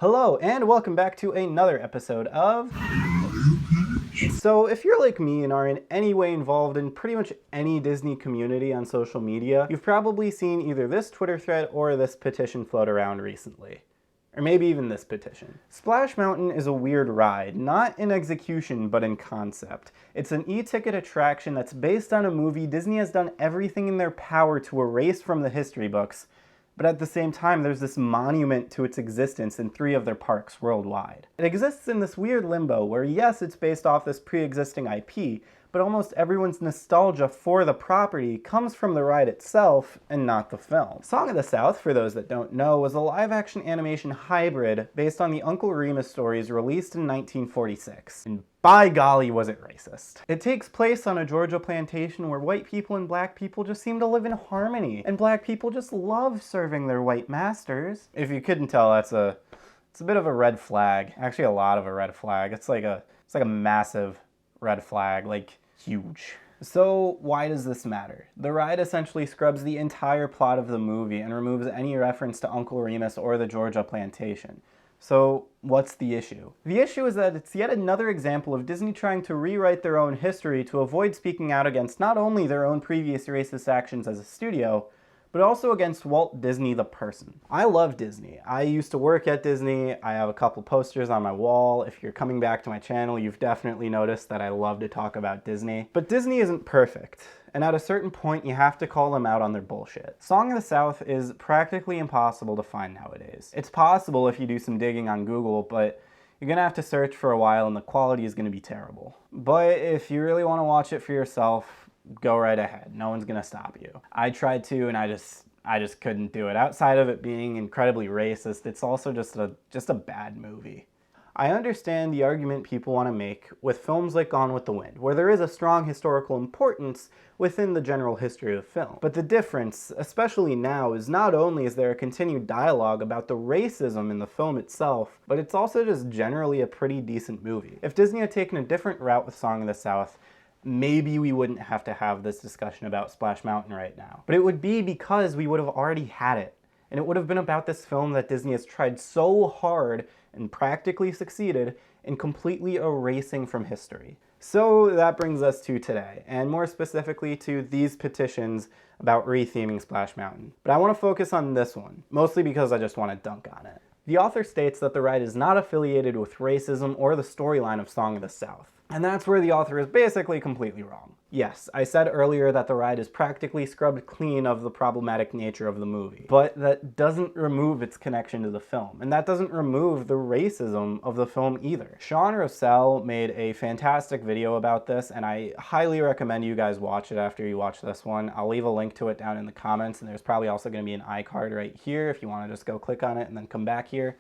Hello, and welcome back to another episode of... So, if you're like me and are in any way involved in pretty much any Disney community on social media, you've probably seen either this Twitter thread or this petition float around recently. Or maybe even this petition. Splash Mountain is a weird ride, not in execution, but in concept. It's an e-ticket attraction that's based on a movie Disney has done everything in their power to erase from the history books, but at the same time, there's this monument to its existence in 3 of their parks worldwide. It exists in this weird limbo where, yes, it's based off this pre-existing IP, but almost everyone's nostalgia for the property comes from the ride itself and not the film. Song of the South, for those that don't know, was a live-action animation hybrid based on the Uncle Remus stories released in 1946. And by golly, was it racist. It takes place on a Georgia plantation where white people and black people just seem to live in harmony, and black people just love serving their white masters. If you couldn't tell, it's a bit of a red flag. Actually, a lot of a red flag. It's like a massive red flag, like huge. So why does this matter? The ride essentially scrubs the entire plot of the movie and removes any reference to Uncle Remus or the Georgia plantation. So what's the issue? The issue is that it's yet another example of Disney trying to rewrite their own history to avoid speaking out against not only their own previous racist actions as a studio, but also against Walt Disney the person. I love Disney. I used to work at Disney. I have a couple posters on my wall. If you're coming back to my channel, you've definitely noticed that I love to talk about Disney. But Disney isn't perfect, and at a certain point you have to call them out on their bullshit. Song of the South is practically impossible to find nowadays. It's possible if you do some digging on Google, but you're gonna have to search for a while and the quality is gonna be terrible. But if you really wanna watch it for yourself, go right ahead. No one's gonna stop you. I tried to, and I just couldn't do it. Outside of it being incredibly racist, it's also just a bad movie. I understand the argument people want to make with films like Gone with the Wind, where there is a strong historical importance within the general history of the film. But the difference, especially now, is not only is there a continued dialogue about the racism in the film itself, but it's also just generally a pretty decent movie. If Disney had taken a different route with Song of the South, maybe we wouldn't have to have this discussion about Splash Mountain right now. But it would be because we would have already had it. And it would have been about this film that Disney has tried so hard and practically succeeded in completely erasing from history. So that brings us to today, and more specifically to these petitions about retheming Splash Mountain. But I want to focus on this one, mostly because I just want to dunk on it. The author states that the ride is not affiliated with racism or the storyline of Song of the South. And that's where the author is basically completely wrong. Yes, I said earlier that the ride is practically scrubbed clean of the problematic nature of the movie, but that doesn't remove its connection to the film, and that doesn't remove the racism of the film either. Sean Rossell made a fantastic video about this, and I highly recommend you guys watch it after you watch this one. I'll leave a link to it down in the comments, and there's probably also going to be an iCard right here if you want to just go click on it and then come back here.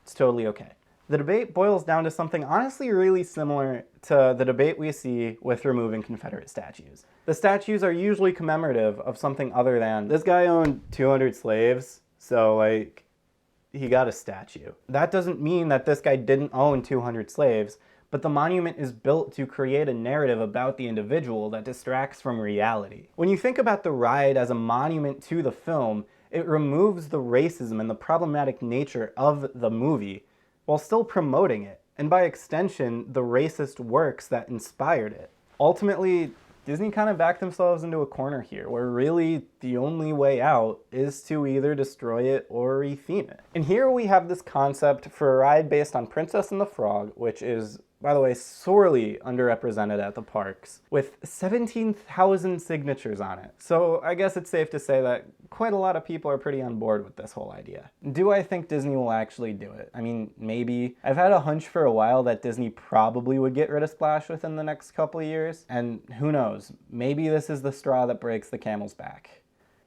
It's totally okay. The debate boils down to something honestly really similar to the debate we see with removing Confederate statues. The statues are usually commemorative of something other than, this guy owned 200 slaves, so like, he got a statue. That doesn't mean that this guy didn't own 200 slaves, but the monument is built to create a narrative about the individual that distracts from reality. When you think about the ride as a monument to the film, it removes the racism and the problematic nature of the movie, while still promoting it, and by extension, the racist works that inspired it. Ultimately, Disney kind of backed themselves into a corner here, where really the only way out is to either destroy it or retheme it. And here we have this concept for a ride based on Princess and the Frog, which is, by the way, sorely underrepresented at the parks, with 17,000 signatures on it. So I guess it's safe to say that quite a lot of people are pretty on board with this whole idea. Do I think Disney will actually do it? I mean, maybe. I've had a hunch for a while that Disney probably would get rid of Splash within the next couple of years, and who knows, maybe this is the straw that breaks the camel's back.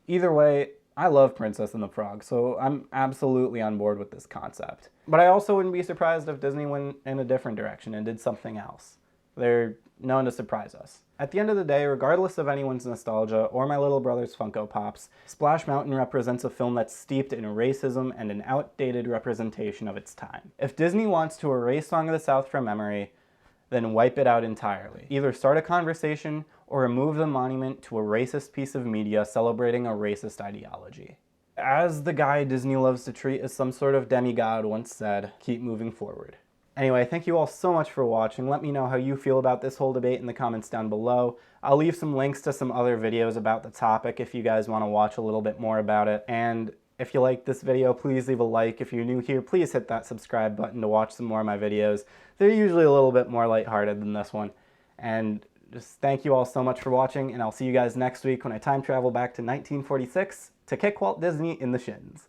Either way, I love Princess and the Frog, so I'm absolutely on board with this concept. But I also wouldn't be surprised if Disney went in a different direction and did something else. They're known to surprise us. At the end of the day, regardless of anyone's nostalgia or my little brother's Funko Pops, Splash Mountain represents a film that's steeped in racism and an outdated representation of its time. If Disney wants to erase Song of the South from memory, then wipe it out entirely. Either start a conversation or remove the monument to a racist piece of media celebrating a racist ideology. As the guy Disney loves to treat as some sort of demigod once said, keep moving forward. Anyway, thank you all so much for watching. Let me know how you feel about this whole debate in the comments down below. I'll leave some links to some other videos about the topic if you guys want to watch a little bit more about it. And if you like this video, please leave a like. If you're new here, please hit that subscribe button to watch some more of my videos. They're usually a little bit more lighthearted than this one. And just thank you all so much for watching, and I'll see you guys next week when I time travel back to 1946 to kick Walt Disney in the shins.